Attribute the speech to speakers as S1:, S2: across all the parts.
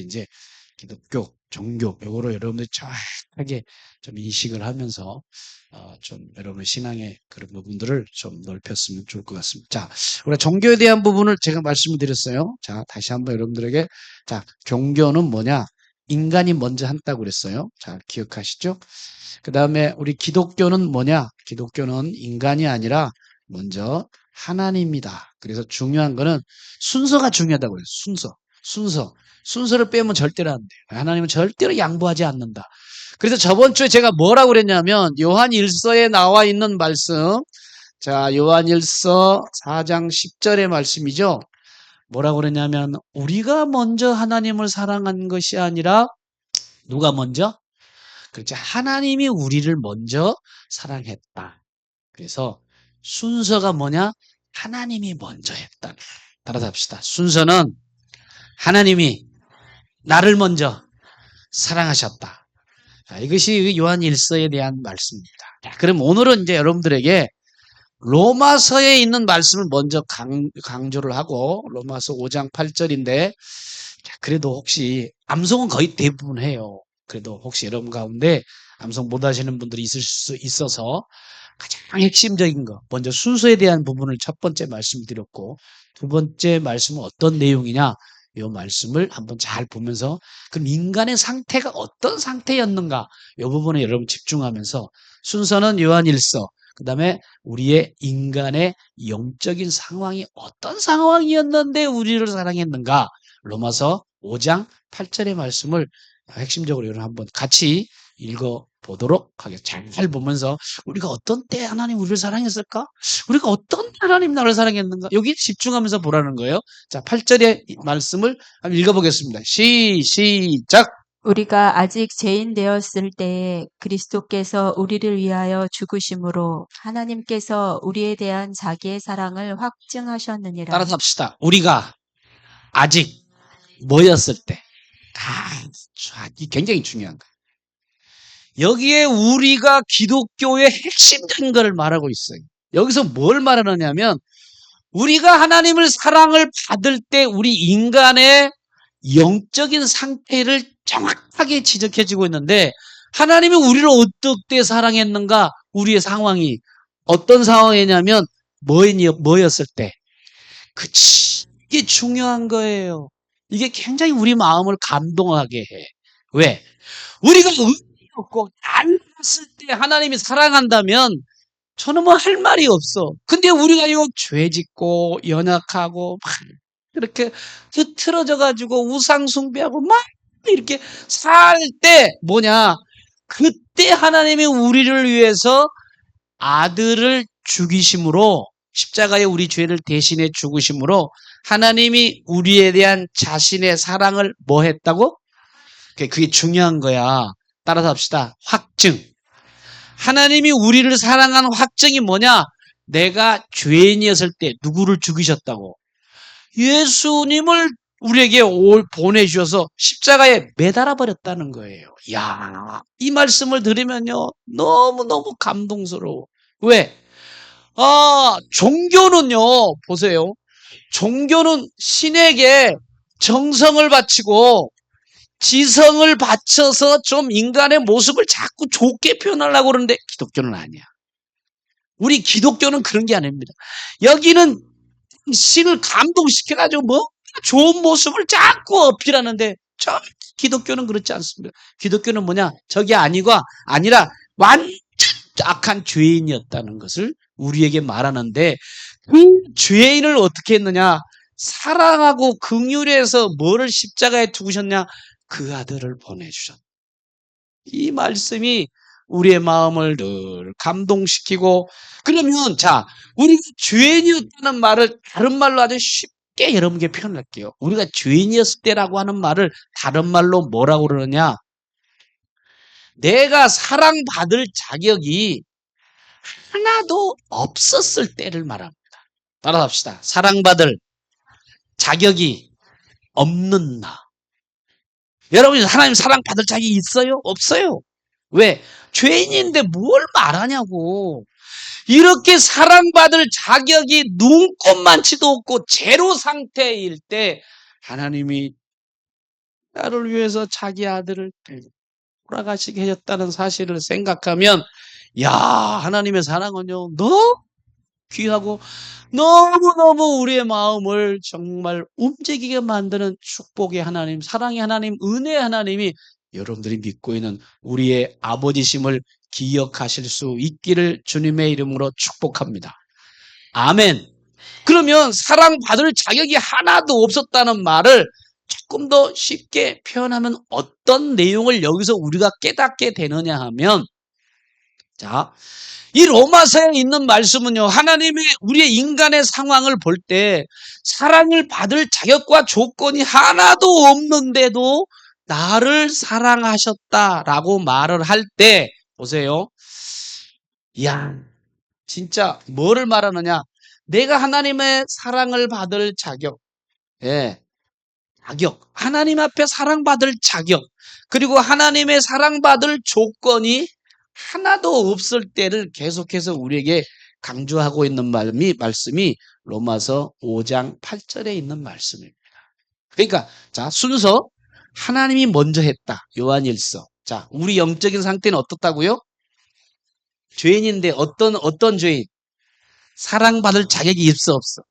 S1: 여러분들이 이제 기독교, 종교, 요거로 여러분들이 정확하게 좀 인식을 하면서, 좀 여러분의 신앙의 그런 부분들을 좀 넓혔으면 좋을 것 같습니다. 자, 우리 종교에 대한 부분을 제가 말씀을 드렸어요. 자, 다시 한번 여러분들에게, 자, 종교는 뭐냐? 인간이 먼저 한다고 그랬어요. 자, 기억하시죠? 그 다음에 우리 기독교는 뭐냐? 기독교는 인간이 아니라 먼저 하나님이다. 그래서 중요한 거는 순서가 중요하다고 그래요. 순서를 빼면 절대로 안 돼요. 하나님은 절대로 양보하지 않는다. 그래서 저번 주에 제가 뭐라고 그랬냐면 요한 1서에 나와 있는 말씀, 자, 요한 1서 4장 10절의 말씀이죠. 뭐라고 그랬냐면 우리가 먼저 하나님을 사랑한 것이 아니라 누가 먼저? 그렇죠. 하나님이 우리를 먼저 사랑했다. 그래서 순서가 뭐냐? 하나님이 먼저 했다. 따라서 합시다. 순서는 하나님이 나를 먼저 사랑하셨다. 자, 이것이 요한 1서에 대한 말씀입니다. 자, 그럼 오늘은 이제 여러분들에게 로마서에 있는 말씀을 먼저 강조를 하고 로마서 5장 8절인데 자, 그래도 혹시 암송은 거의 대부분 해요. 그래도 혹시 여러분 가운데 암송 못 하시는 분들이 있을 수 있어서 가장 핵심적인 거 먼저 순서에 대한 부분을 첫 번째 말씀드렸고 두 번째 말씀은 어떤 내용이냐 이 말씀을 한번 잘 보면서 그럼 인간의 상태가 어떤 상태였는가 이 부분에 여러분 집중하면서 순서는 요한 1서 그 다음에 우리의 인간의 영적인 상황이 어떤 상황이었는데 우리를 사랑했는가 로마서 5장 8절의 말씀을 핵심적으로 여러분 한번 같이 읽어보도록 하겠습니다. 잘 보면서 우리가 어떤 때 하나님 우리를 사랑했을까? 우리가 어떤 때 하나님 나를 사랑했는가? 여기 집중하면서 보라는 거예요. 자, 8절의 말씀을 한번 읽어보겠습니다. 시작!
S2: 우리가 아직 죄인 되었을 때에 그리스도께서 우리를 위하여 죽으심으로 하나님께서 우리에 대한 자기의 사랑을 확증하셨느니라.
S1: 따라서 합시다. 우리가 아직 뭐였을 때. 이 굉장히 중요한 거예요. 여기에 우리가 기독교의 핵심적인 것을 말하고 있어요. 여기서 뭘 말하느냐면 우리가 하나님을 사랑을 받을 때 우리 인간의 영적인 상태를 정확하게 지적해주고 있는데 하나님이 우리를 어떻게 사랑했는가 우리의 상황이 어떤 상황이냐면 뭐였을 때 그치 이게 중요한 거예요. 이게 굉장히 우리 마음을 감동하게 해. 왜? 우리가 의미 없고 안 봤을 때 하나님이 사랑한다면 저는 뭐 할 말이 없어. 근데 우리가 이거 죄 짓고 연약하고 막 이렇게 흐트러져 가지고 우상 숭배하고 막 이렇게 살 때 뭐냐? 그때 하나님이 우리를 위해서 아들을 죽이심으로 십자가에 우리 죄를 대신해 죽으심으로 하나님이 우리에 대한 자신의 사랑을 뭐 했다고? 그게 중요한 거야. 따라서 합시다. 확증. 하나님이 우리를 사랑하는 확증이 뭐냐? 내가 죄인이었을 때 누구를 죽이셨다고? 예수님을 우리에게 보내주셔서 십자가에 매달아 버렸다는 거예요. 야, 이 말씀을 들으면요. 너무너무 감동스러워. 왜? 종교는요. 보세요. 종교는 신에게 정성을 바치고 지성을 바쳐서 좀 인간의 모습을 자꾸 좋게 표현하려고 그러는데 기독교는 아니야. 우리 기독교는 그런 게 아닙니다. 여기는 신을 감동시켜가지고 뭐 좋은 모습을 자꾸 어필하는데 저 기독교는 그렇지 않습니다. 기독교는 뭐냐? 저게 아니라 완전 악한 죄인이었다는 것을 우리에게 말하는데 그 죄인을 어떻게 했느냐? 사랑하고 긍휼해서 뭐를 십자가에 두셨냐? 그 아들을 보내주셨다. 이 말씀이 우리의 마음을 늘 감동시키고 그러면 자 우리가 죄인이었다는 말을 다른 말로 아주 쉽게 여러분께 표현할게요. 우리가 죄인이었을 때라고 하는 말을 다른 말로 뭐라고 그러느냐? 내가 사랑받을 자격이 하나도 없었을 때를 말합니다. 따라합시다. 사랑받을 자격이 없는 나. 여러분이 하나님 사랑받을 자격이 있어요? 없어요. 왜? 죄인인데 뭘 말하냐고. 이렇게 사랑받을 자격이 눈꼽만치도 없고 제로 상태일 때 하나님이 나를 위해서 자기 아들을 돌아가시게 하셨다는 사실을 생각하면, 야, 하나님의 사랑은요, 너무 귀하고 너무너무 우리의 마음을 정말 움직이게 만드는 축복의 하나님, 사랑의 하나님, 은혜의 하나님이 여러분들이 믿고 있는 우리의 아버지심을 기억하실 수 있기를 주님의 이름으로 축복합니다. 아멘. 그러면 사랑받을 자격이 하나도 없었다는 말을 조금 더 쉽게 표현하면 어떤 내용을 여기서 우리가 깨닫게 되느냐 하면, 자, 이 로마서에 있는 말씀은요, 하나님이 우리의 인간의 상황을 볼 때 사랑을 받을 자격과 조건이 하나도 없는데도 나를 사랑하셨다라고 말을 할 때, 보세요. 이야, 진짜 뭐를 말하느냐? 내가 하나님의 사랑을 받을 자격, 예, 자격, 하나님 앞에 사랑받을 자격, 그리고 하나님의 사랑받을 조건이 하나도 없을 때를 계속해서 우리에게 강조하고 있는 말씀이 로마서 5장 8절에 있는 말씀입니다. 그러니까 자, 순서 하나님이 먼저 했다. 요한일서. 자, 우리 영적인 상태는 어떻다고요? 죄인인데 어떤 죄인? 사랑받을 자격이 있어 없어?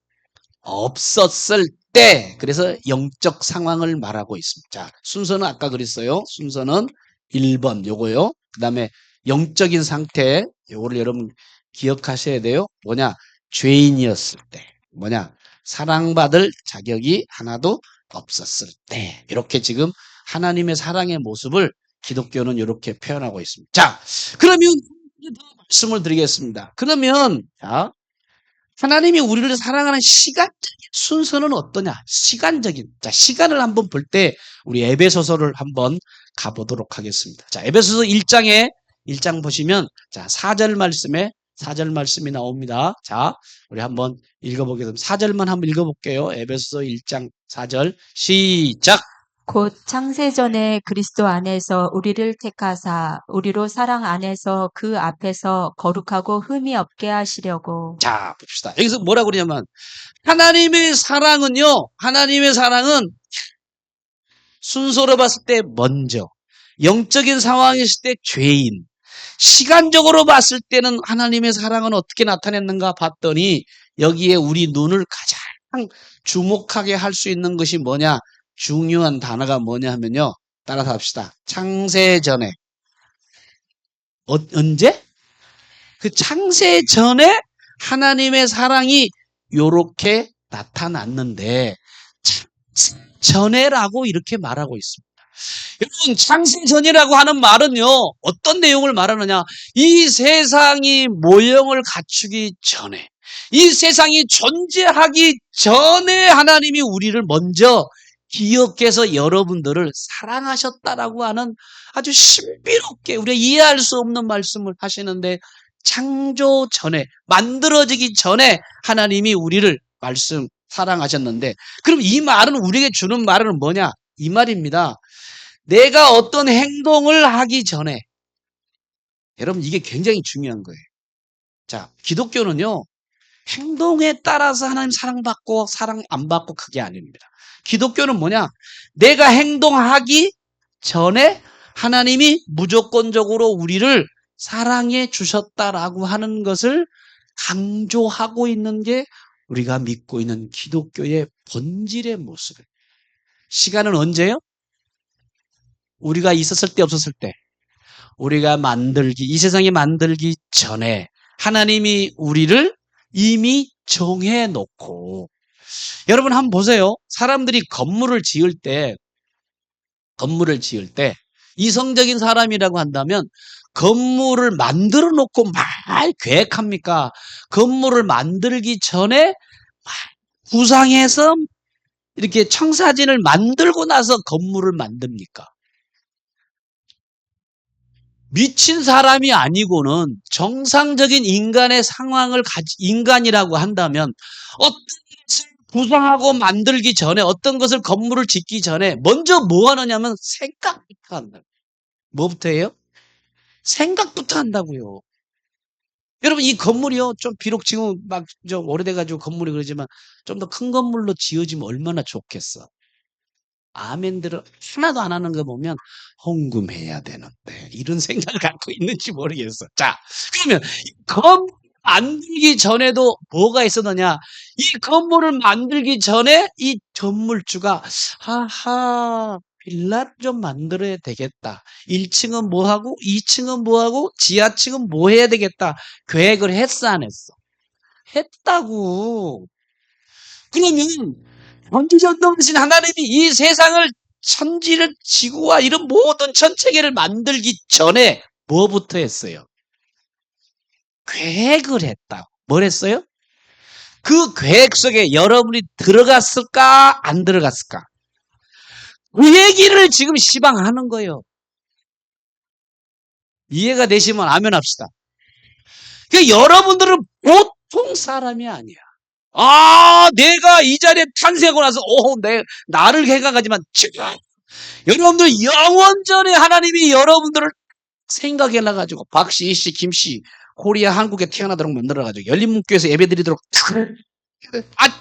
S1: 없었을 때, 그래서 영적 상황을 말하고 있습니다. 자, 순서는 아까 그랬어요. 순서는 1번 요거요. 그 다음에 영적인 상태, 요거를 여러분 기억하셔야 돼요. 뭐냐? 죄인이었을 때. 뭐냐? 사랑받을 자격이 하나도 없었을 때. 이렇게 지금 하나님의 사랑의 모습을 기독교는 이렇게 표현하고 있습니다. 자, 그러면 더 말씀을 드리겠습니다. 그러면, 자, 하나님이 우리를 사랑하는 시간적인 순서는 어떠냐? 시간적인. 자, 시간을 한번 볼 때 우리 에베소서를 한번 가보도록 하겠습니다. 자, 에베소서 1장 보시면 자, 4절 말씀이 나옵니다. 자, 우리 한번 읽어보겠습니다. 4절만 한번 읽어볼게요. 에베소서 1장 4절 시작.
S2: 곧 창세전에 그리스도 안에서 우리를 택하사 우리로 사랑 안에서 그 앞에서 거룩하고 흠이 없게 하시려고.
S1: 자, 봅시다. 여기서 뭐라고 그러냐면 하나님의 사랑은 순서로 봤을 때 먼저, 영적인 상황이 있을 때 죄인, 시간적으로 봤을 때는 하나님의 사랑은 어떻게 나타냈는가 봤더니 여기에 우리 눈을 가장 주목하게 할 수 있는 것이 뭐냐? 중요한 단어가 뭐냐 하면요. 따라서 합시다. 창세 전에. 언제? 그 창세 전에 하나님의 사랑이 요렇게 나타났는데 전에라고 이렇게 말하고 있습니다. 여러분, 창세전이라고 하는 말은요, 어떤 내용을 말하느냐? 이 세상이 모형을 갖추기 전에, 이 세상이 존재하기 전에 하나님이 우리를 먼저 기억해서 여러분들을 사랑하셨다라고 하는 아주 신비롭게 우리가 이해할 수 없는 말씀을 하시는데, 창조 전에, 만들어지기 전에 하나님이 우리를 사랑하셨는데, 그럼 이 말은 우리에게 주는 말은 뭐냐? 이 말입니다. 내가 어떤 행동을 하기 전에, 여러분 이게 굉장히 중요한 거예요. 자, 기독교는요, 행동에 따라서 하나님 사랑받고 사랑 안 받고 그게 아닙니다. 기독교는 뭐냐? 내가 행동하기 전에 하나님이 무조건적으로 우리를 사랑해 주셨다라고 하는 것을 강조하고 있는 게 우리가 믿고 있는 기독교의 본질의 모습이에요. 시간은 언제요? 우리가 있었을 때 없었을 때, 우리가 이 세상에 만들기 전에 하나님이 우리를 이미 정해놓고, 여러분 한번 보세요. 사람들이 건물을 지을 때 이성적인 사람이라고 한다면 건물을 만들어 놓고 막 계획합니까? 건물을 만들기 전에 막 구상해서 이렇게 청사진을 만들고 나서 건물을 만듭니까? 미친 사람이 아니고는 정상적인 인간의 상황을 인간이라고 한다면 어떤 것을 구상하고 만들기 전에, 어떤 것을 건물을 짓기 전에 먼저 뭐 하느냐면 생각부터 한다. 뭐부터 해요? 생각부터 한다고요. 여러분 이 건물이요, 좀 비록 지금 막 좀 오래돼가지고 건물이 그러지만 좀 더 큰 건물로 지어지면 얼마나 좋겠어. 아멘들을 하나도 안 하는 거 보면 헌금해야 되는데 이런 생각을 갖고 있는지 모르겠어. 자, 그러면 건물 만들기 전에도 뭐가 있었느냐? 이 건물을 만들기 전에 이 건물주가 하하 빌라를 좀 만들어야 되겠다. 1층은 뭐 하고 2층은 뭐 하고 지하층은 뭐 해야 되겠다. 계획을 했어 안 했어? 했다고. 그러면 전지전능하신 하나님이 이 세상을 천지를 지구와 이런 모든 전체계를 만들기 전에 뭐부터 했어요? 계획을 했다. 뭘 했어요? 그 계획 속에 여러분이 들어갔을까 안 들어갔을까? 그 얘기를 지금 시방하는 거예요. 이해가 되시면 아멘 합시다. 그러니까 여러분들은 보통 사람이 아니야. 아, 내가 이 자리에 탄생하고 나서, 나를 생각하지만, 여러분들 영원전에 하나님이 여러분들을 생각해놔가지고, 박씨, 이씨, 김씨, 코리아, 한국에 태어나도록 만들어가지고, 열린문교에서 예배드리도록,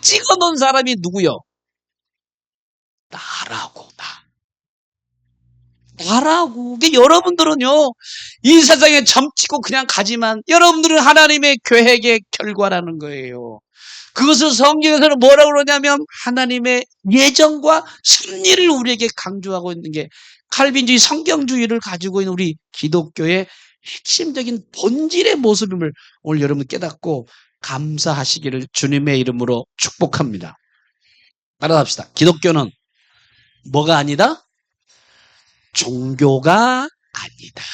S1: 찍어놓은 사람이 누구요? 나라고, 나라고. 여러분들은요, 이 세상에 점치고 그냥 가지만, 여러분들은 하나님의 계획의 결과라는 거예요. 그것을 성경에서는 뭐라고 그러냐면 하나님의 예정과 섭리를 우리에게 강조하고 있는 게 칼빈주의 성경주의를 가지고 있는 우리 기독교의 핵심적인 본질의 모습임을 오늘 여러분 깨닫고 감사하시기를 주님의 이름으로 축복합니다. 따라합시다. 기독교는 뭐가 아니다? 종교가 아니다.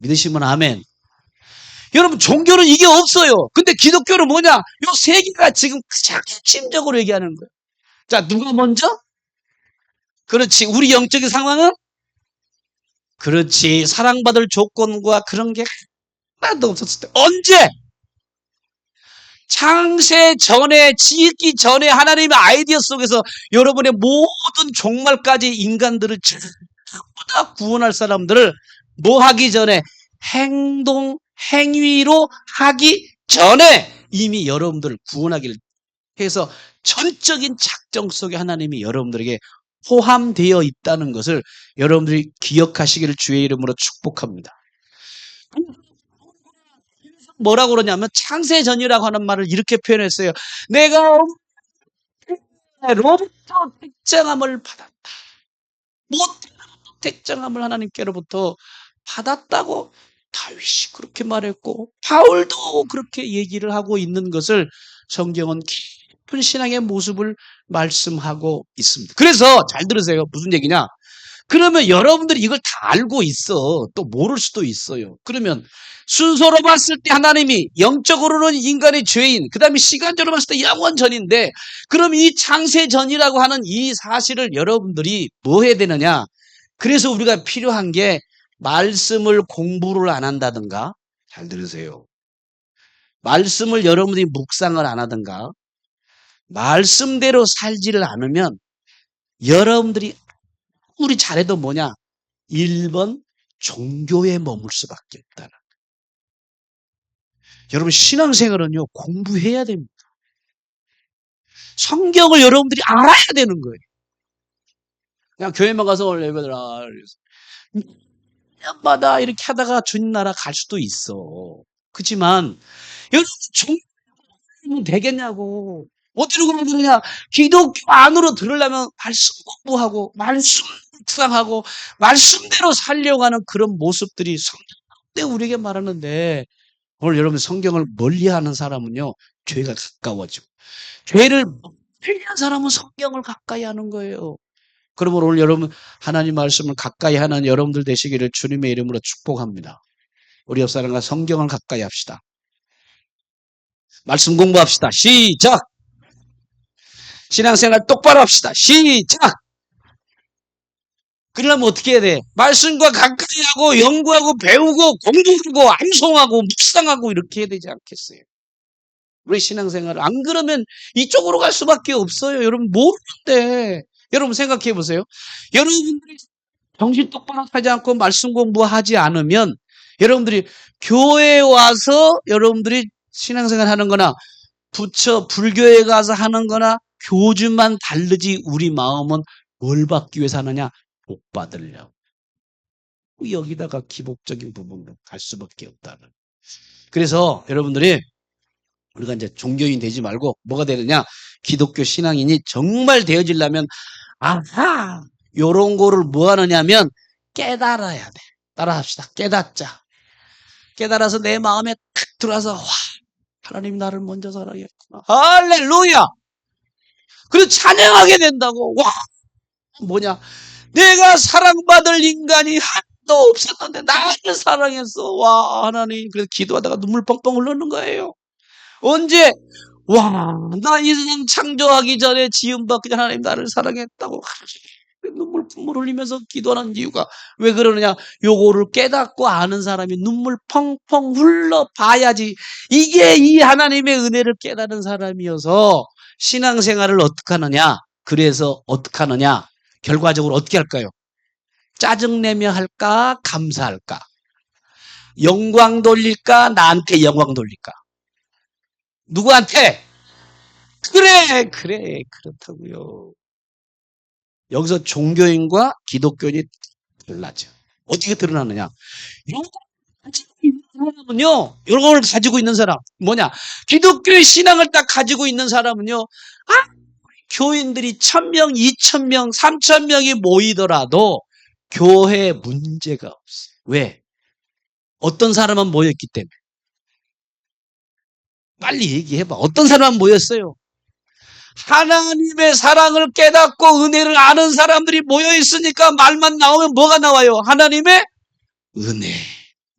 S1: 믿으시면 아멘. 여러분 종교는 이게 없어요. 근데 기독교는 뭐냐? 요 세 개가 지금 가장 핵심적으로 얘기하는 거예요. 자, 누가 먼저? 그렇지. 우리 영적인 상황은? 그렇지. 사랑받을 조건과 그런 게 하나도 없었을 때. 언제? 창세 전에, 짓기 전에 하나님의 아이디어 속에서 여러분의 모든 종말까지 인간들을 전부 다 구원할 사람들을 뭐 하기 전에? 행위로 하기 전에 이미 여러분들을 구원하기를 해서 전적인 작정 속에 하나님이 여러분들에게 포함되어 있다는 것을 여러분들이 기억하시기를 주의 이름으로 축복합니다. 뭐라고 그러냐면 창세전이라고 하는 말을 이렇게 표현했어요. 내가 로부터 택정함을 받았다. 택정함을 하나님께로부터 받았다고 다윗이 그렇게 말했고 바울도 그렇게 얘기를 하고 있는 것을 성경은 깊은 신앙의 모습을 말씀하고 있습니다. 그래서 잘 들으세요. 무슨 얘기냐? 그러면 여러분들이 이걸 다 알고 있어. 또 모를 수도 있어요. 그러면 순서로 봤을 때 하나님이 영적으로는 인간의 죄인, 그 다음에 시간적으로 봤을 때 영원전인데 그럼 이 창세전이라고 하는 이 사실을 여러분들이 뭐 해야 되느냐? 그래서 우리가 필요한 게 말씀을 공부를 안 한다든가, 잘 들으세요. 말씀을 여러분들이 묵상을 안 하든가, 말씀대로 살지를 않으면 여러분들이 아무리 잘해도 뭐냐? 1번 종교에 머물 수밖에 없다는. 여러분 신앙생활은요 공부해야 됩니다. 성경을 여러분들이 알아야 되는 거예요. 그냥 교회만 가서 원래 예배드라 년마다 이렇게 하다가 주님 나라 갈 수도 있어. 그렇지만 여러분 종교는 되겠냐고. 어디로 가면 되느냐? 기독교 안으로 들으려면 말씀 공부하고 말씀 묵상하고 말씀대로 살려고 하는 그런 모습들이 성경 우리에게 말하는데 오늘 여러분 성경을 멀리하는 사람은요 죄가 가까워지고 죄를 멀리한 사람은 성경을 가까이 하는 거예요. 그러면 오늘 여러분 하나님 말씀을 가까이 하는 여러분들 되시기를 주님의 이름으로 축복합니다. 우리 옆 사람과 성경을 가까이 합시다. 말씀 공부합시다. 시작. 신앙생활 똑바로 합시다. 시작. 그러려면 어떻게 해야 돼? 말씀과 가까이 하고 연구하고 배우고 공부하고 암송하고 묵상하고 이렇게 해야 되지 않겠어요? 우리 신앙생활을 안 그러면 이쪽으로 갈 수밖에 없어요. 여러분 모르는데 여러분 생각해 보세요. 여러분들이 정신 똑바로 하지 않고 말씀 공부하지 않으면 여러분들이 교회에 와서 여러분들이 신앙생활 하는 거나 불교에 가서 하는 거나 교주만 다르지 우리 마음은 뭘 받기 위해서 하느냐? 복 받으려고. 여기다가 기복적인 부분으로 갈 수밖에 없다는. 그래서 여러분들이 우리가 이제 종교인 되지 말고 뭐가 되느냐? 기독교 신앙인이 정말 되어지려면 아하! 요런 거를 뭐 하느냐면 깨달아야 돼. 따라합시다. 깨닫자. 깨달아서 내 마음에 탁 들어와서 와, 하나님 나를 먼저 사랑했구나. 할렐루야! 그래서 찬양하게 된다고. 와, 뭐냐? 내가 사랑받을 인간이 한도 없었는데 나를 사랑했어. 와, 하나님. 그래서 기도하다가 눈물 뻥뻥 흘르는 거예요. 언제? 와, 나 이 세상 창조하기 전에 지음받기 전에 하나님 나를 사랑했다고 눈물 흘리면서 기도하는 이유가 왜 그러느냐? 요거를 깨닫고 아는 사람이 눈물 펑펑 흘러 봐야지. 이게 이 하나님의 은혜를 깨달은 사람이어서 신앙생활을 어떻게 하느냐? 그래서 어떻게 하느냐? 결과적으로 어떻게 할까요? 짜증내며 할까? 감사할까? 영광 돌릴까? 나한테 영광 돌릴까? 누구한테? 그래, 그렇다고요. 여기서 종교인과 기독교인이 달라져. 어떻게 드러나느냐? 이런 걸 가지고 있는 사람은요, 이런 걸 가지고 있는 사람, 뭐냐? 기독교의 신앙을 딱 가지고 있는 사람은요, 교인들이 1000명, 2000명, 3000명이 모이더라도 교회에 문제가 없어. 왜? 어떤 사람은 모였기 때문에. 빨리 얘기해봐. 어떤 사람은 모였어요? 하나님의 사랑을 깨닫고 은혜를 아는 사람들이 모여있으니까 말만 나오면 뭐가 나와요? 하나님의 은혜.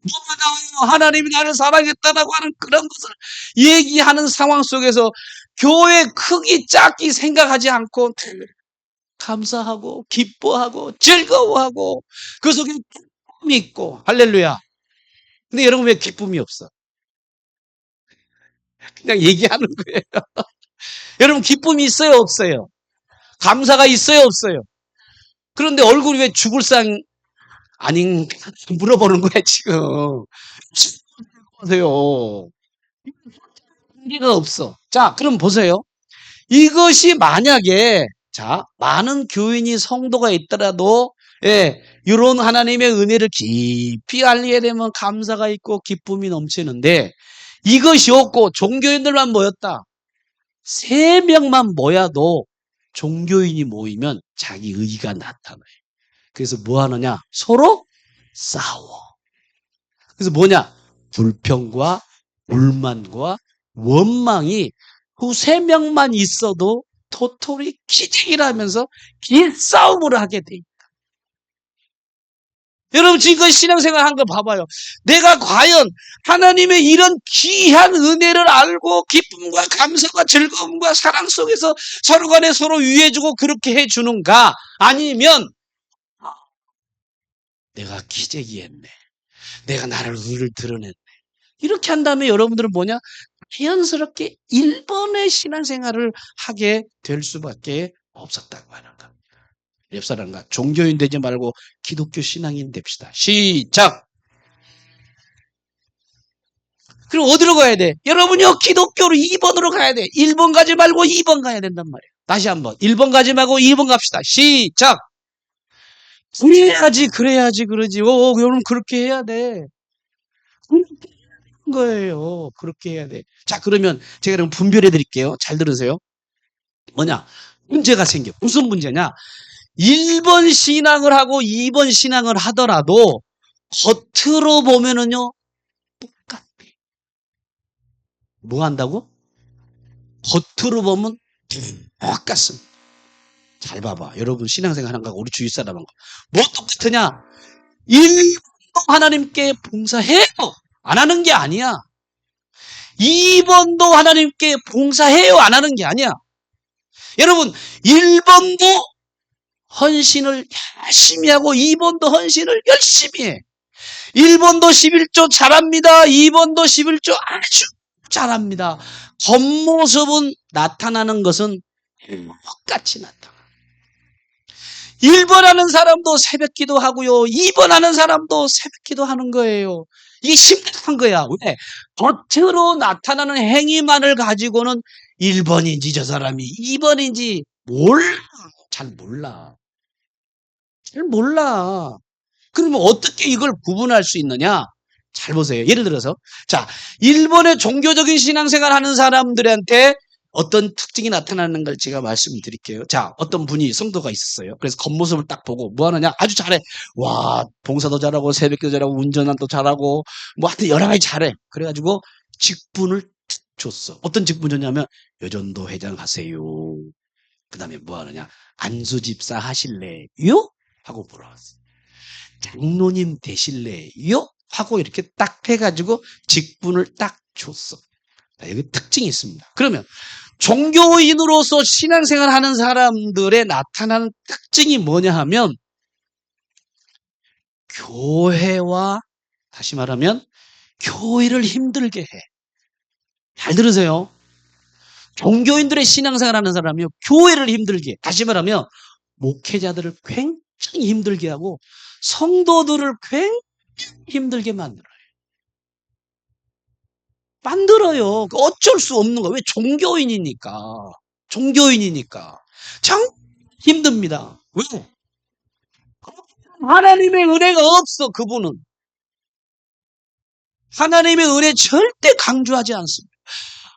S1: 뭐가 나와요? 하나님이 나를 사랑했다라고 하는 그런 것을 얘기하는 상황 속에서 교회 크기 작기 생각하지 않고 감사하고 기뻐하고 즐거워하고 그 속에 기쁨이 있고 할렐루야. 근데 여러분 왜 기쁨이 없어? 그냥 얘기하는 거예요. 여러분 기쁨이 있어요 없어요? 감사가 있어요 없어요? 그런데 얼굴이 왜 죽을 상 아닌 물어보는 거야 지금. 보세요. 한계가 없어. 자, 그럼 보세요. 이것이 만약에 자 많은 교인이 성도가 있더라도 이런 하나님의 은혜를 깊이 알게 되면 감사가 있고 기쁨이 넘치는데 이것이 없고 종교인들만 모였다. 3명만 모여도 종교인이 모이면 자기 의가 나타나요. 그래서 뭐 하느냐? 서로 싸워. 그래서 뭐냐? 불평과 불만과 원망이 그 3명만 있어도 토토리 기쟁이라면서 길싸움을 하게 돼. 여러분 지금까지 신앙생활 한 거 봐봐요. 내가 과연 하나님의 이런 귀한 은혜를 알고 기쁨과 감사와 즐거움과 사랑 속에서 서로 간에 서로 위해주고 그렇게 해주는가? 아니면 내가 기재기했네. 내가 나를 의를 드러냈네. 이렇게 한다면 여러분들은 뭐냐? 자연스럽게 1번의 신앙생활을 하게 될 수밖에 없었다고 하는 겁니다. 옆사람과 종교인 되지 말고 기독교 신앙인 됩시다. 시작! 그럼 어디로 가야 돼? 여러분이요 기독교로 2번으로 가야 돼. 1번 가지 말고 2번 가야 된단 말이에요. 다시 한번 1번 가지 말고 2번 갑시다. 시작! 그래야지 그러지. 여러분 그렇게 해야 돼. 그렇게 하는 거예요. 그렇게 해야 돼. 자 그러면 제가 그럼 분별해 드릴게요. 잘 들으세요. 뭐냐? 문제가 생겨. 무슨 문제냐? 1번 신앙을 하고 2번 신앙을 하더라도 겉으로 보면은요 똑같아. 뭐 한다고? 겉으로 보면 똑같습니다. 잘 봐봐. 여러분 신앙생활 하는 거 우리 주위 사람한 거. 뭐 똑같으냐? 1번도 하나님께 봉사해요. 안 하는 게 아니야. 2번도 하나님께 봉사해요. 안 하는 게 아니야. 여러분 1번도 헌신을 열심히 하고 2번도 헌신을 열심히 해. 1번도 11조 잘합니다. 2번도 11조 아주 잘합니다. 겉모습은 나타나는 것은 똑같이 나타나. 1번 하는 사람도 새벽기도 하고요. 2번 하는 사람도 새벽기도 하는 거예요. 이게 심각한 거야. 왜? 겉으로 나타나는 행위만을 가지고는 1번인지 저 사람이 2번인지 몰라. 잘 몰라. 잘 몰라. 그러면 어떻게 이걸 구분할 수 있느냐? 잘 보세요. 예를 들어서, 자, 일본의 종교적인 신앙생활 하는 사람들한테 어떤 특징이 나타나는 걸 제가 말씀드릴게요. 자, 어떤 분이 성도가 있었어요. 그래서 겉모습을 딱 보고 뭐 하느냐? 아주 잘해. 와, 봉사도 잘하고 새벽기도 잘하고 운전도 잘하고 뭐 하여튼 여러 가지 잘해. 그래가지고 직분을 줬어. 어떤 직분 줬냐면 여전도 회장 하세요. 그 다음에 뭐 하느냐? 안수집사 하실래요? 하고 물어봤어. 장로님 되실래요? 하고 이렇게 딱 해가지고 직분을 딱 줬어. 여기 특징이 있습니다. 그러면 종교인으로서 신앙생활 하는 사람들의 나타나는 특징이 뭐냐 하면 교회와 다시 말하면 교회를 힘들게 해. 잘 들으세요. 종교인들의 신앙생활 하는 사람이요. 교회를 힘들게 해. 다시 말하면 목회자들을 굉장히 힘들게 하고 성도들을 굉장히 힘들게 만들어요. 어쩔 수 없는 거예요. 왜? 종교인이니까. 종교인이니까. 참 힘듭니다. 왜? 하나님의 은혜가 없어, 그분은. 하나님의 은혜 절대 강조하지 않습니다.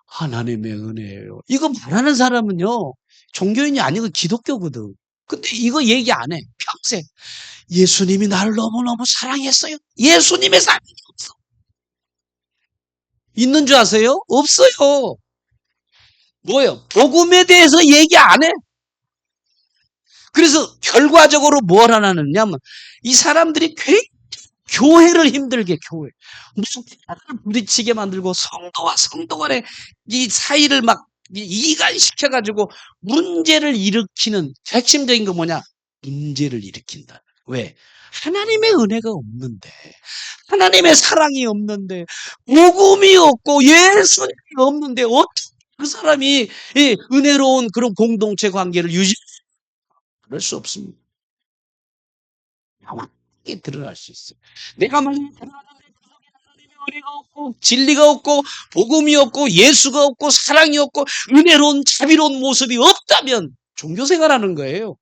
S1: 하나님의 은혜예요. 이거 말하는 사람은요, 종교인이 아니고 기독교거든. 근데 이거 얘기 안 해. 평생. 예수님이 나를 너무너무 사랑했어요. 예수님의 사랑이 없어. 있는 줄 아세요? 없어요. 뭐예요? 복음에 대해서 얘기 안 해. 그래서 결과적으로 뭘 하냐면 이 사람들이 굉장히 교회를 힘들게 교회 목사를 부딪히게 만들고 성도와 성도 간의 이 사이를 막 이간시켜가지고 문제를 일으키는 핵심적인 거 뭐냐? 문제를 일으킨다. 왜? 하나님의 은혜가 없는데 하나님의 사랑이 없는데 복음이 없고 예수님이 없는데 어떻게 그 사람이 이 은혜로운 그런 공동체 관계를 그럴 수 없습니다. 명확하게 드러날 수 있어요. 내가 만약에 드러나는데 그 속에 하나님의 은혜가 없고 진리가 없고 복음이 없고 예수가 없고 사랑이 없고 은혜로운 자비로운 모습이 없다면 종교생활하는 거예요.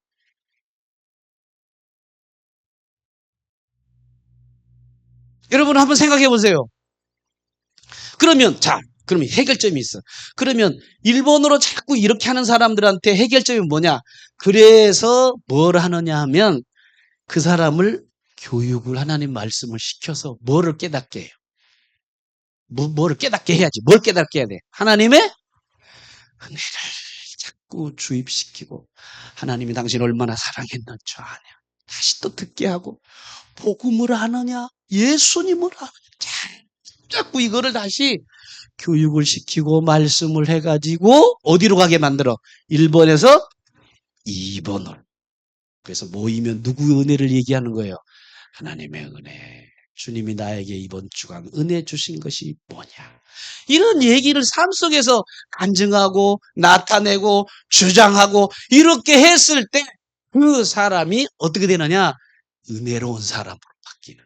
S1: 여러분 한번 생각해 보세요. 그러면 그러면 해결점이 있어. 그러면 일본어로 자꾸 이렇게 하는 사람들한테 해결점이 뭐냐? 그래서 뭘 하느냐 하면 그 사람을 교육을 하나님 말씀을 시켜서 뭐를 깨닫게 해요? 뭐를 깨닫게 해야지. 뭘 깨닫게 해야 돼? 하나님의 은혜를 자꾸 주입시키고 하나님이 당신 얼마나 사랑했는 줄 아냐. 다시 또 듣게 하고 복음을 아느냐? 예수님을 아느냐? 자꾸 이거를 다시 교육을 시키고 말씀을 해가지고 어디로 가게 만들어? 1번에서 2번으로. 그래서 모이면 누구의 은혜를 얘기하는 거예요? 하나님의 은혜. 주님이 나에게 이번 주간 은혜 주신 것이 뭐냐. 이런 얘기를 삶 속에서 간증하고 나타내고 주장하고 이렇게 했을 때 그 사람이 어떻게 되느냐? 은혜로운 사람으로 바뀌는.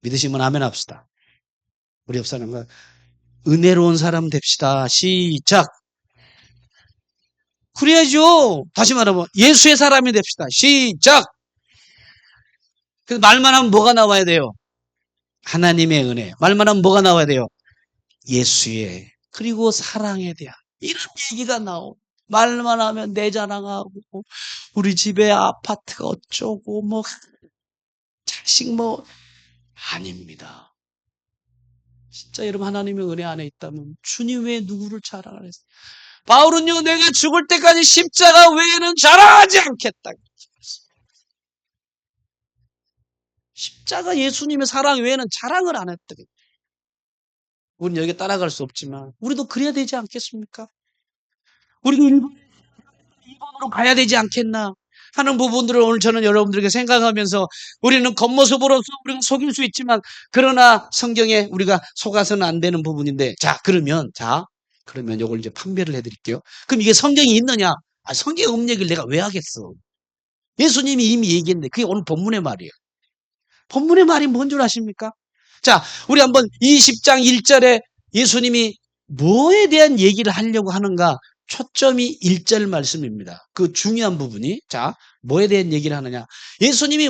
S1: 믿으시면 아멘 합시다. 우리 옆 사람과 은혜로운 사람 됩시다. 시작. 그래야죠. 다시 말하면 예수의 사람이 됩시다. 시작. 그래서 말만 하면 뭐가 나와야 돼요? 하나님의 은혜. 말만 하면 뭐가 나와야 돼요? 예수의 그리고 사랑에 대한 이런 얘기가 나오고 말만 하면 내 자랑하고 우리 집에 아파트가 어쩌고 뭐 자식 뭐 아닙니다. 진짜 여러분 하나님의 은혜 안에 있다면 주님 외에 누구를 자랑하겠어요? 바울은요 내가 죽을 때까지 십자가 외에는 자랑하지 않겠다. 십자가 예수님의 사랑 외에는 자랑을 안 했다. 우리는 여기 따라갈 수 없지만 우리도 그래야 되지 않겠습니까? 우리도 일본으로 가야 되지 않겠나 하는 부분들을 오늘 저는 여러분들에게 생각하면서 우리는 겉모습으로서 우리가 속일 수 있지만 그러나 성경에 우리가 속아서는 안 되는 부분인데 그러면 이걸 이제 판별을 해드릴게요. 그럼 이게 성경이 있느냐? 성경에 없는 얘기를 내가 왜 하겠어? 예수님이 이미 얘기했는데 그게 오늘 본문의 말이에요. 본문의 말이 뭔 줄 아십니까? 자, 우리 한번 20장 1절에 예수님이 뭐에 대한 얘기를 하려고 하는가? 초점이 1절 말씀입니다. 그 중요한 부분이. 자, 뭐에 대한 얘기를 하느냐. 예수님이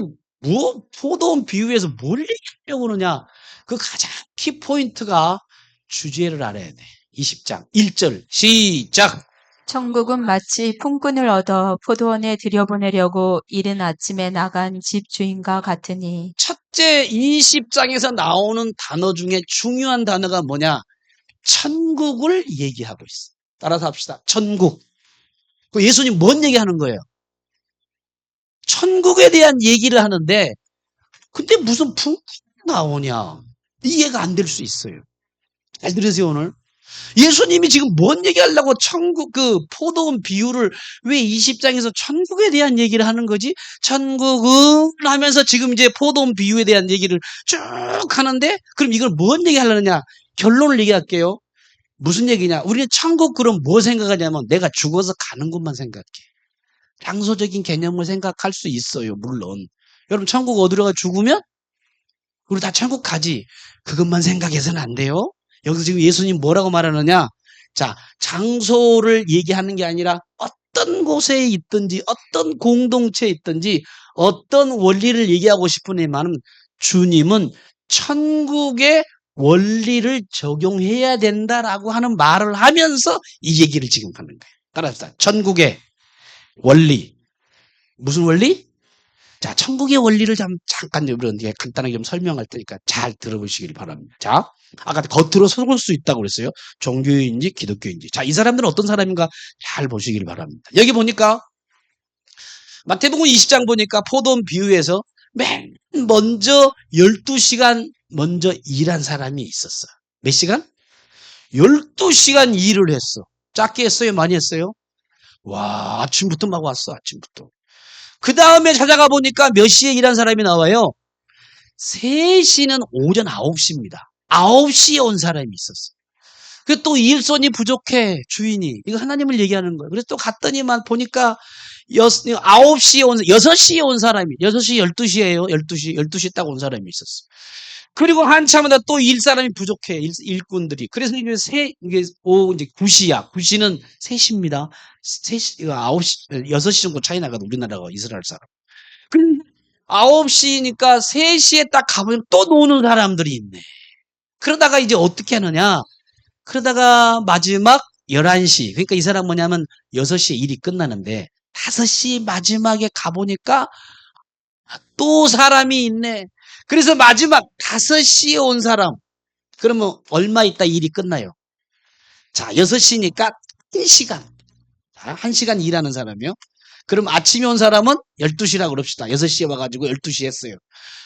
S1: 포도원 비유에서 뭘 얘기하려고 그러냐. 그 가장 키포인트가 주제를 알아야 돼. 20장 1절 시작.
S2: 천국은 마치 품꾼을 얻어 포도원에 들여보내려고 이른 아침에 나간 집 주인과 같으니
S1: 첫째 20장에서 나오는 단어 중에 중요한 단어가 뭐냐? 천국을 얘기하고 있어. 따라서 합시다. 천국. 그 예수님 뭔 얘기하는 거예요? 천국에 대한 얘기를 하는데 근데 무슨 품꾼이 나오냐? 이해가 안 될 수 있어요. 잘 들으세요 오늘. 예수님이 지금 뭔 얘기하려고 천국 그 포도원 비유를 왜 20장에서 천국에 대한 얘기를 하는 거지? 천국은 하면서 지금 이제 포도원 비유에 대한 얘기를 쭉 하는데 그럼 이걸 뭔 얘기하려느냐? 결론을 얘기할게요. 무슨 얘기냐? 우리는 천국 그럼 뭐 생각하냐면 내가 죽어서 가는 곳만 생각해. 장소적인 개념을 생각할 수 있어요. 물론. 여러분 천국 어디로 가 죽으면 우리 다 천국 가지. 그것만 생각해서는 안 돼요. 여기서 지금 예수님 뭐라고 말하느냐? 자, 장소를 얘기하는 게 아니라 어떤 곳에 있든지 어떤 공동체에 있든지 어떤 원리를 얘기하고 싶으냐면 주님은 천국의 원리를 적용해야 된다라고 하는 말을 하면서 이 얘기를 지금 하는 거예요. 따라합시다. 천국의 원리. 무슨 원리? 자, 천국의 원리를 잠깐 여러분께 간단하게 좀 설명할 테니까 잘 들어보시길 바랍니다. 자, 아까 겉으로 속을 수 있다고 그랬어요. 종교인지 기독교인지. 자, 이 사람들은 어떤 사람인가 잘 보시길 바랍니다. 여기 보니까 마태복음 20장 보니까 포도원 비유에서 맨 먼저 12시간 먼저 일한 사람이 있었어. 몇 시간? 12시간 일을 했어. 작게 했어요? 많이 했어요? 와, 아침부터 막 왔어. 아침부터. 그 다음에 찾아가 보니까 몇 시에 일한 사람이 나와요? 3시는 오전 9시입니다. 9시에 온 사람이 있었어요. 그 또 일손이 부족해, 주인이. 이거 하나님을 얘기하는 거예요. 그래서 또 갔더니만 보니까 9시에 온, 6시에 온 사람이, 6시, 12시에요. 12시 딱 온 사람이 있었어요. 그리고 한참마다 또 일 사람이 부족해, 일꾼들이. 그래서 이게 9시야. 9시는 3시입니다. 3시, 이거 9시, 6시 정도 차이 나거든, 우리나라가 이스라엘 사람. 9시니까 3시에 딱 가보면 또 노는 사람들이 있네. 그러다가 이제 어떻게 하느냐. 그러다가 마지막 11시. 그러니까 이 사람 뭐냐면 6시에 일이 끝나는데 5시 마지막에 가보니까 또 사람이 있네. 그래서 마지막 5시에 온 사람. 그러면 얼마 있다 일이 끝나요? 자, 6시니까 1시간. 1시간 일하는 사람이요. 그럼 아침에 온 사람은 12시라고 그럽시다. 6시에 와가지고 12시 했어요.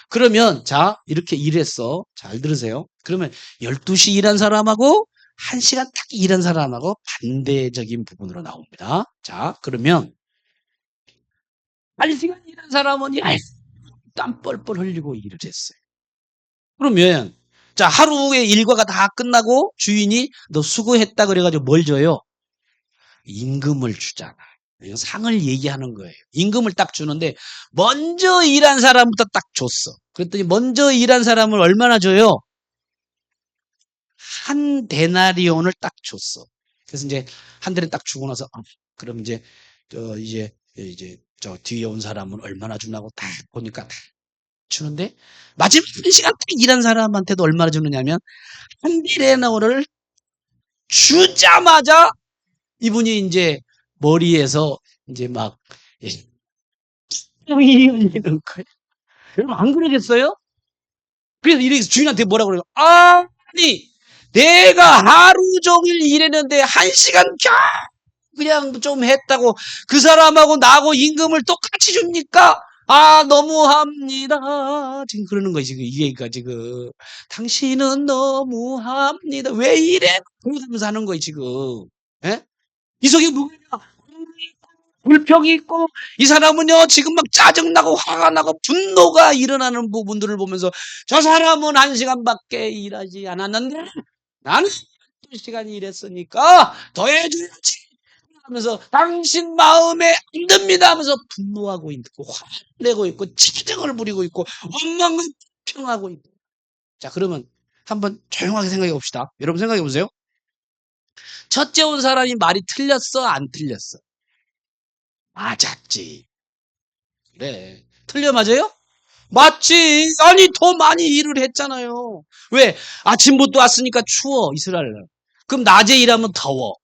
S1: 그러면 자 이렇게 일했어. 잘 들으세요. 그러면 12시 일한 사람하고 1시간 딱 일한 사람하고 반대적인 부분으로 나옵니다. 자 그러면 1시간 일한 사람은 땀 뻘뻘 흘리고 일을 했어요. 그러면 자 하루의 일과가 다 끝나고 주인이 너 수고했다 그래가지고 뭘 줘요? 임금을 주잖아. 상을 얘기하는 거예요. 임금을 딱 주는데 먼저 일한 사람부터 딱 줬어. 그랬더니 먼저 일한 사람을 얼마나 줘요? 한 데나리온을 딱 줬어. 그래서 이제 한 대를 딱 주고 나서 그럼 이제 저 뒤에 온 사람은 얼마나 주냐고 딱 보니까 딱 주는데 마지막 1시간 딱 일한 사람한테도 얼마나 주느냐면 한 데나리온을 주자마자 이분이 이제 머리에서 이제 막 똥이 흘리는 거예요. 여러분 안 그러겠어요? 그래서 이렇게 주인한테 뭐라고 그래요? 아니 내가 하루 종일 일했는데 1시간 그냥 좀 했다고 그 사람하고 나하고 임금을 똑같이 줍니까? 아 너무합니다. 지금 그러는 거예요. 지금 이해가 지금 당신은 너무합니다. 왜 이래? 그러면서 하는 거예요. 지금. 예? 이 속에 뭐냐? 불평이 있고 이 사람은요 지금 막 짜증나고 화가 나고 분노가 일어나는 부분들을 보면서 저 사람은 1시간밖에 일하지 않았는데 나는 2시간 일했으니까 더 해줘야지 하면서 당신 마음에 안 듭니다 하면서 분노하고 있고 화내고 있고 짜증을 부리고 있고 원망과 불평하고 있고 자 그러면 한번 조용하게 생각해 봅시다. 여러분 생각해 보세요. 첫째 온 사람이 말이 틀렸어? 안 틀렸어? 맞았지. 그래. 틀려 맞아요? 맞지. 아니, 더 많이 일을 했잖아요. 왜? 아침부터 왔으니까 추워, 이스라엘은. 그럼 낮에 일하면 더워.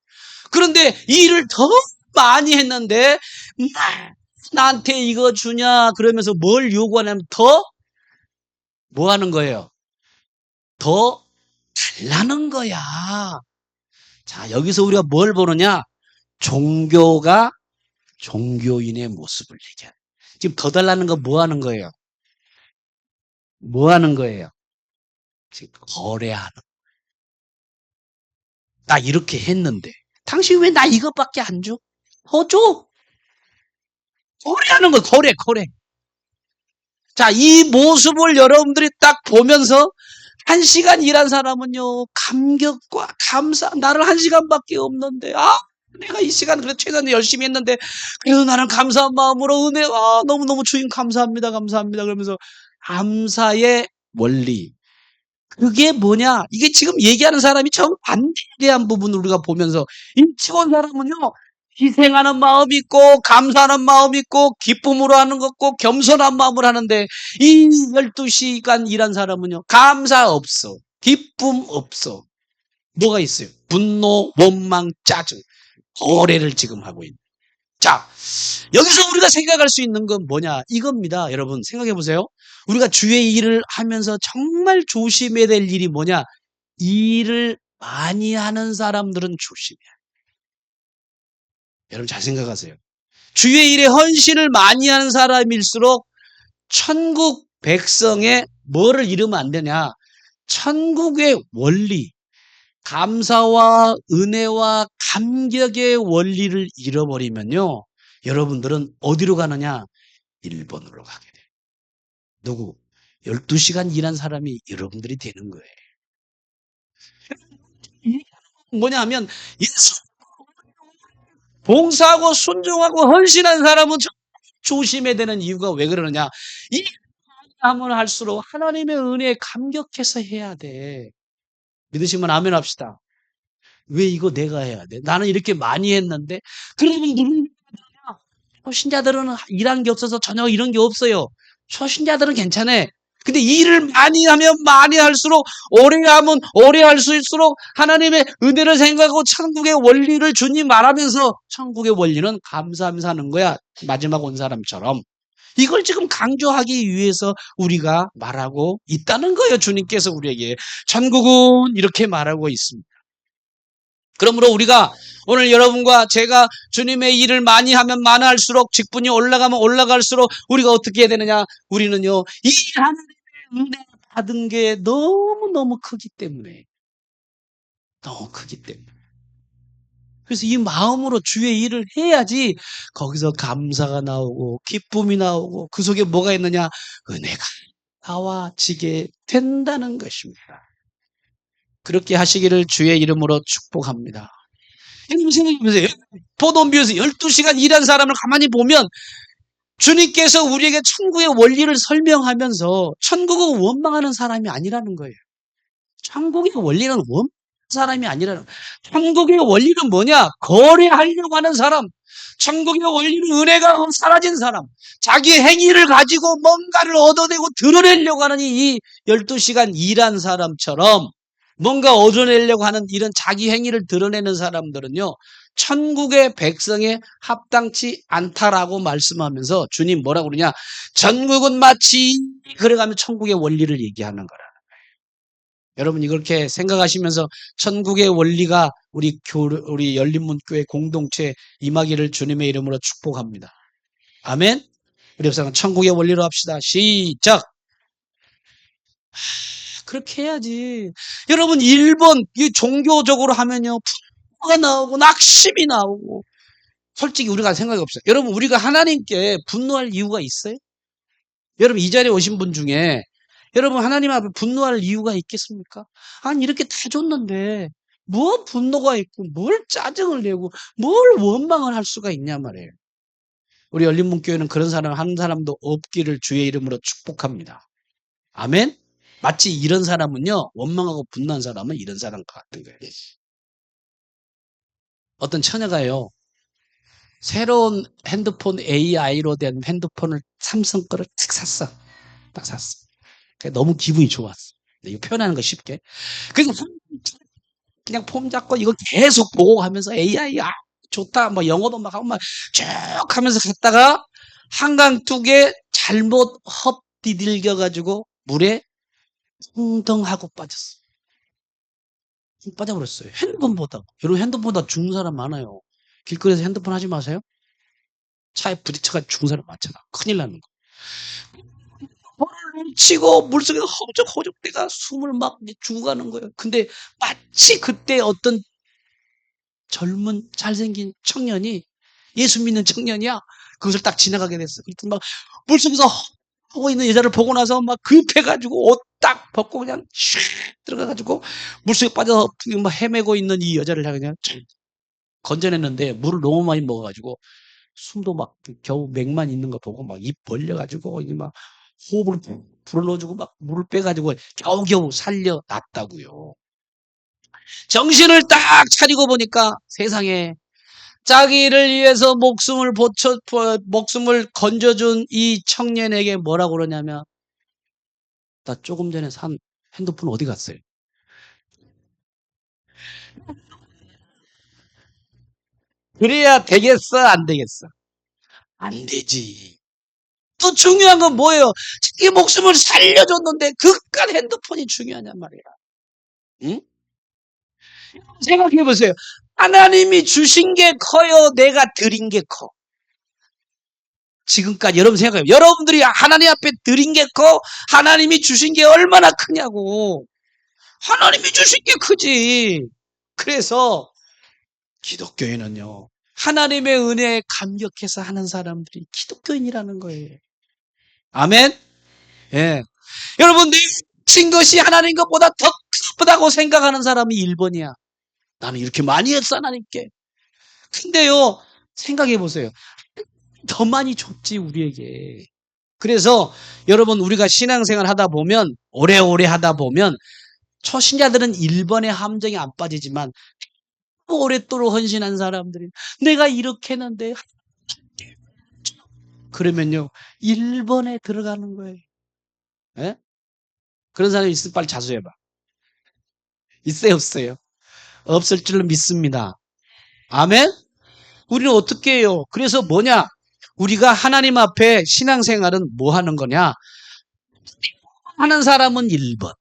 S1: 그런데 일을 더 많이 했는데, 나한테 이거 주냐? 그러면서 뭘 요구하냐면 뭐 하는 거예요? 더 달라는 거야. 자, 여기서 우리가 뭘 보느냐? 종교가 종교인의 모습을 얘기하는. 지금 더 달라는 거 뭐 하는 거예요? 뭐 하는 거예요? 지금 거래하는. 나 이렇게 했는데 당신 왜 나 이것밖에 안 줘? 더 줘. 거래하는 거 거래. 자, 이 모습을 여러분들이 딱 보면서 1시간 일한 사람은요, 감격과 감사, 나를 1시간밖에 없는데, 내가 이 시간 그래 최선을 열심히 했는데, 그래도 나는 감사한 마음으로 은혜, 너무너무 주님 감사합니다. 그러면서 감사의 원리. 그게 뭐냐? 이게 지금 얘기하는 사람이 정반대에 대한 부분을 우리가 보면서, 일찍 온 사람은요, 희생하는 마음이 있고, 감사하는 마음이 있고, 기쁨으로 하는 것 있고, 겸손한 마음을 하는데, 이 12시간 일한 사람은요, 감사 없어. 기쁨 없어. 뭐가 있어요? 분노, 원망, 짜증. 거래를 지금 하고 있는. 자, 여기서 우리가 생각할 수 있는 건 뭐냐? 이겁니다. 여러분, 생각해 보세요. 우리가 주의 일을 하면서 정말 조심해야 될 일이 뭐냐? 일을 많이 하는 사람들은 조심해야 해요. 여러분 잘 생각하세요. 주의 일에 헌신을 많이 하는 사람일수록 천국 백성의 뭐를 잃으면 안 되냐? 천국의 원리, 감사와 은혜와 감격의 원리를 잃어버리면요. 여러분들은 어디로 가느냐? 일본으로 가게 돼요. 누구? 12시간 일한 사람이 여러분들이 되는 거예요. 뭐냐 하면 예수 봉사하고 순종하고 헌신한 사람은 조심해야 되는 이유가 왜 그러느냐? 이 하면 할수록 하나님의 은혜에 감격해서 해야 돼. 믿으시면 아멘 합시다. 왜 이거 내가 해야 돼? 나는 이렇게 많이 했는데 그러면 누군 초신자들은 일한 게 없어서 전혀 이런 게 없어요. 초신자들은 괜찮아. 근데 일을 많이 하면 많이 할수록 오래 하면 오래 할 수 있을수록 하나님의 은혜를 생각하고 천국의 원리를 주님 말하면서 천국의 원리는 감사하면서 하는 거야. 마지막 온 사람처럼. 이걸 지금 강조하기 위해서 우리가 말하고 있다는 거예요. 주님께서 우리에게. 천국은 이렇게 말하고 있습니다. 그러므로 우리가 오늘 여러분과 제가 주님의 일을 많이 하면 많을수록 직분이 올라가면 올라갈수록 우리가 어떻게 해야 되느냐? 우리는요, 이 하나님의 은혜 받은 게 너무너무 크기 때문에. 너무 크기 때문에. 그래서 이 마음으로 주의 일을 해야지 거기서 감사가 나오고 기쁨이 나오고 그 속에 뭐가 있느냐? 은혜가 나와지게 된다는 것입니다. 그렇게 하시기를 주의 이름으로 축복합니다. 여러분 생각해보세요. 포도원비에서 12시간 일한 사람을 가만히 보면 주님께서 우리에게 천국의 원리를 설명하면서 천국을 원망하는 사람이 아니라는 거예요. 천국의 원리는 원망하는 사람이 아니라는 거예요. 천국의 원리는 뭐냐? 거래하려고 하는 사람. 천국의 원리는 은혜가 사라진 사람. 자기 행위를 가지고 뭔가를 얻어내고 드러내려고 하는 이 12시간 일한 사람처럼 뭔가 얻어내려고 하는 이런 자기 행위를 드러내는 사람들은요, 천국의 백성에 합당치 않다라고 말씀하면서 주님 뭐라고 그러냐? 천국은 마치 그래가면 천국의 원리를 얘기하는 거라. 여러분 이렇게 생각하시면서 천국의 원리가 우리 열린문교회 공동체 임하기를 주님의 이름으로 축복합니다. 아멘. 우리 옆사람 천국의 원리로 합시다. 시작. 그렇게 해야지. 여러분 일본 이 종교적으로 하면요 분노가 나오고 낙심이 나오고 솔직히 우리가 생각이 없어요. 여러분 우리가 하나님께 분노할 이유가 있어요? 여러분 이 자리에 오신 분 중에 여러분 하나님 앞에 분노할 이유가 있겠습니까? 아니 이렇게 다 줬는데 뭐 분노가 있고 뭘 짜증을 내고 뭘 원망을 할 수가 있냐 말이에요. 우리 열린문교회는 그런 사람 한 사람도 없기를 주의 이름으로 축복합니다. 아멘. 마치 이런 사람은요 원망하고 분노한 사람은 이런 사람 같은 거예요. 어떤 처녀가요, 새로운 핸드폰 AI로 된 핸드폰을 삼성 거를 탁 샀어. 딱 샀어. 너무 기분이 좋았어. 이거 표현하는 거 쉽게. 그래서 그냥 폼 잡고 이거 계속 보고 하면서 AI, 좋다. 뭐 영어도 막 하고 막 쭉 하면서 갔다가 한강 둑에 잘못 헛디딜겨가지고 물에 웅덩하고 빠졌어. 빠져버렸어요. 핸드폰 보다가. 여러분 핸드폰 보다 죽는 사람 많아요. 길거리에서 핸드폰 하지 마세요. 차에 부딪혀가 죽은 사람 많잖아. 큰일 나는 거. 손을 치고 물속에 허우적허우적 내가 숨을 막 이제 죽어가는 거예요. 근데 마치 그때 어떤 젊은 잘생긴 청년이, 예수 믿는 청년이야. 그것을 딱 지나가게 됐어. 그랬더니 막 물속에서 하고 있는 여자를 보고 나서 막 급해가지고 옷 딱 벗고 그냥 슉 들어가가지고 물속에 빠져서 막 헤매고 있는 이 여자를 그냥 건져냈는데 물을 너무 많이 먹어가지고 숨도 막 겨우 맥만 있는 거 보고 막 입 벌려가지고 이게 막 호흡을 불어넣어주고 막 물을 빼가지고 겨우겨우 살려놨다고요. 정신을 딱 차리고 보니까 세상에 자기를 위해서 목숨을 건져준 이 청년에게 뭐라고 그러냐면, 나 조금 전에 산 핸드폰 어디 갔어요? 그래야 되겠어, 안 되겠어? 안 되지. 또 중요한 건 뭐예요? 자기 목숨을 살려줬는데 그깟 핸드폰이 중요하냔 말이야. 응? 생각해 보세요. 하나님이 주신 게 커요? 내가 드린 게 커? 지금까지 여러분 생각해요. 여러분들이 하나님 앞에 드린 게 커? 하나님이 주신 게 얼마나 크냐고. 하나님이 주신 게 크지. 그래서 기독교인은요, 하나님의 은혜에 감격해서 하는 사람들이 기독교인이라는 거예요. 아멘? 예. 여러분, 내 친 것이 하나님 것보다 더 크다고 생각하는 사람이 1번이야. 나는 이렇게 많이 했어, 하나님께. 근데요, 생각해 보세요. 더 많이 줬지, 우리에게. 그래서 여러분, 우리가 신앙생활 하다 보면, 오래오래 하다 보면, 초신자들은 1번의 함정에 안 빠지지만, 오랫도록 헌신한 사람들이, 내가 이렇게 했는데, 그러면요, 1번에 들어가는 거예요. 예? 그런 사람이 있으면 빨리 자수해봐. 있어요, 없어요? 없을 줄로 믿습니다. 아멘? 우리는 어떻게 해요? 그래서 뭐냐? 우리가 하나님 앞에 신앙생활은 뭐 하는 거냐? 하는 사람은 1번.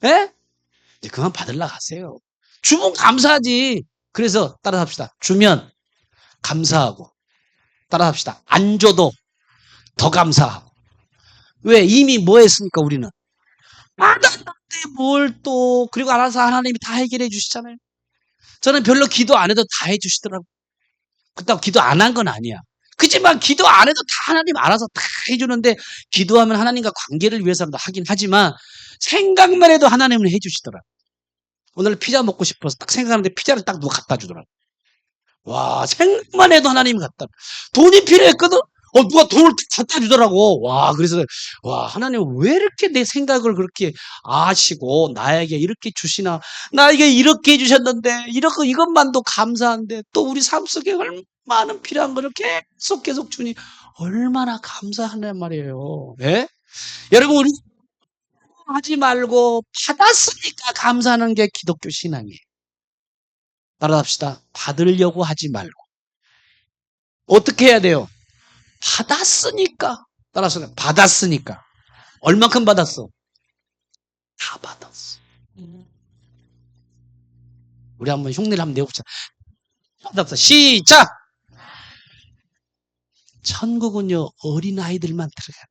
S1: 예? 이제 그만 받으려 가세요. 주면 감사하지. 그래서 따라합시다. 주면 감사하고. 따라합시다. 안 줘도 더 감사하고. 왜? 이미 뭐 했습니까, 우리는? 받았는데 뭘 또, 그리고 알아서 하나님이 다 해결해 주시잖아요. 저는 별로 기도 안 해도 다 해 주시더라고요. 그렇다고 기도 안 한 건 아니야. 그렇지만 기도 안 해도 다 하나님 알아서 다 해주는데, 기도하면 하나님과 관계를 위해서라도 하긴 하지만 생각만 해도 하나님은 해주시더라. 오늘 피자 먹고 싶어서 딱 생각하는데 피자를 딱 누가 갖다 주더라. 와, 생각만 해도 하나님이 갖다. 돈이 필요했거든? 누가 돈을 갖다 주더라고. 와, 그래서, 와, 하나님 왜 이렇게 내 생각을 그렇게 아시고 나에게 이렇게 주시나. 나에게 이렇게 해주셨는데, 이렇게, 이것만도 감사한데, 또 우리 삶 속에 얼마나 많은 필요한 거를 계속 주니, 얼마나 감사하냔 말이에요. 예? 여러분, 우리 하지 말고 받았으니까 감사하는 게 기독교 신앙이에요. 따라합시다. 받으려고 하지 말고. 어떻게 해야 돼요? 받았으니까. 따라서 받았으니까. 얼만큼 받았어? 다 받았어. 우리 한번 흉내를 한번 내봅시다. 받았어. 시작! 천국은요, 어린아이들만 들어간대.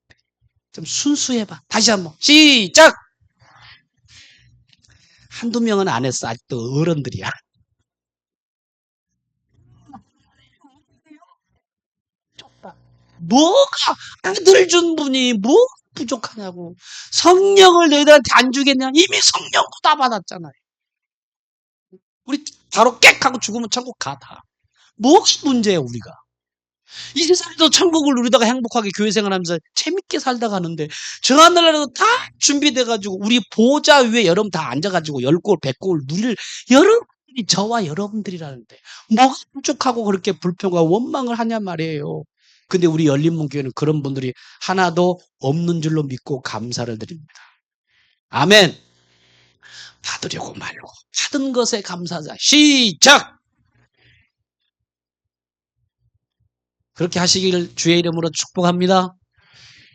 S1: 좀 순수해봐. 다시 한번. 시작! 한두 명은 안 했어. 아직도 어른들이야. 뭐가 아들 준 분이 뭐 부족하냐고. 성령을 너희들한테 안 주겠냐? 이미 성령도 다 받았잖아요. 우리 바로 객 하고 죽으면 천국 가 다. 뭐가 문제예요, 우리가? 이 세상에서 천국을 누리다가 행복하게 교회 생활하면서 재밌게 살다 가는데 저 하늘나라도 다 준비돼가지고 우리 보좌 위에 여러분 다 앉아가지고 10골, 100골 누릴 여러분 저와 여러분들이라는데 뭐가 부족하고 그렇게 불평과 원망을 하냐 말이에요. 근데 우리 열린문교회는 그런 분들이 하나도 없는 줄로 믿고 감사를 드립니다. 아멘. 받으려고 말고 받은 것에 감사하자. 시작! 그렇게 하시기를 주의 이름으로 축복합니다.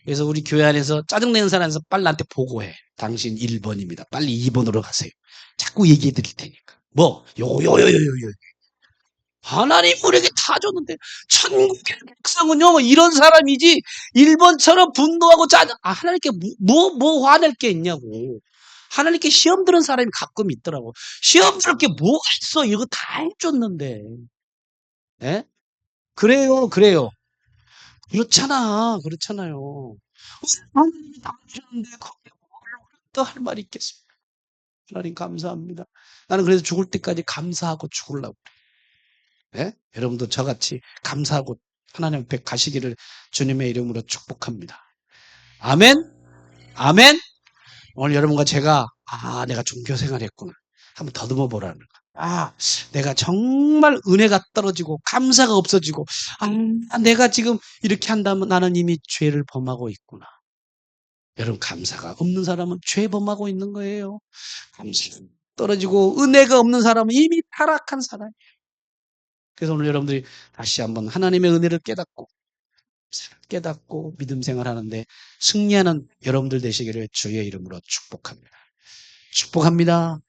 S1: 그래서 우리 교회 안에서 짜증내는 사람에서 빨리 나한테 보고해. 당신 1번입니다. 빨리 2번으로 가세요. 자꾸 얘기해 드릴 테니까. 뭐? 요요요요요. 하나님 우리에게 다 줬는데 천국의 백성은요 이런 사람이지 1번처럼 분노하고 짜증 하나님께 뭐 화낼 게 있냐고. 하나님께 시험 들은 사람이 가끔 있더라고. 시험 들을 게 뭐가 있어. 이거 다 해줬는데. 예? 그래요. 그렇잖아요. 하나님이 다 주셨는데 거기에 또 할 말이 있겠습니까? 하나님 감사합니다. 나는 그래서 죽을 때까지 감사하고 죽으려고. 예? 여러분도 저같이 감사하고 하나님 앞에 가시기를 주님의 이름으로 축복합니다. 아멘? 아멘? 오늘 여러분과 제가 내가 종교 생활했구나. 한번 더듬어 보라는 거. 내가 정말 은혜가 떨어지고 감사가 없어지고 내가 지금 이렇게 한다면 나는 이미 죄를 범하고 있구나. 여러분 감사가 없는 사람은 죄 범하고 있는 거예요. 감사가 떨어지고 은혜가 없는 사람은 이미 타락한 사람이에요. 그래서 오늘 여러분들이 다시 한번 하나님의 은혜를 깨닫고 믿음 생활하는데 승리하는 여러분들 되시기를 주의 이름으로 축복합니다. 축복합니다.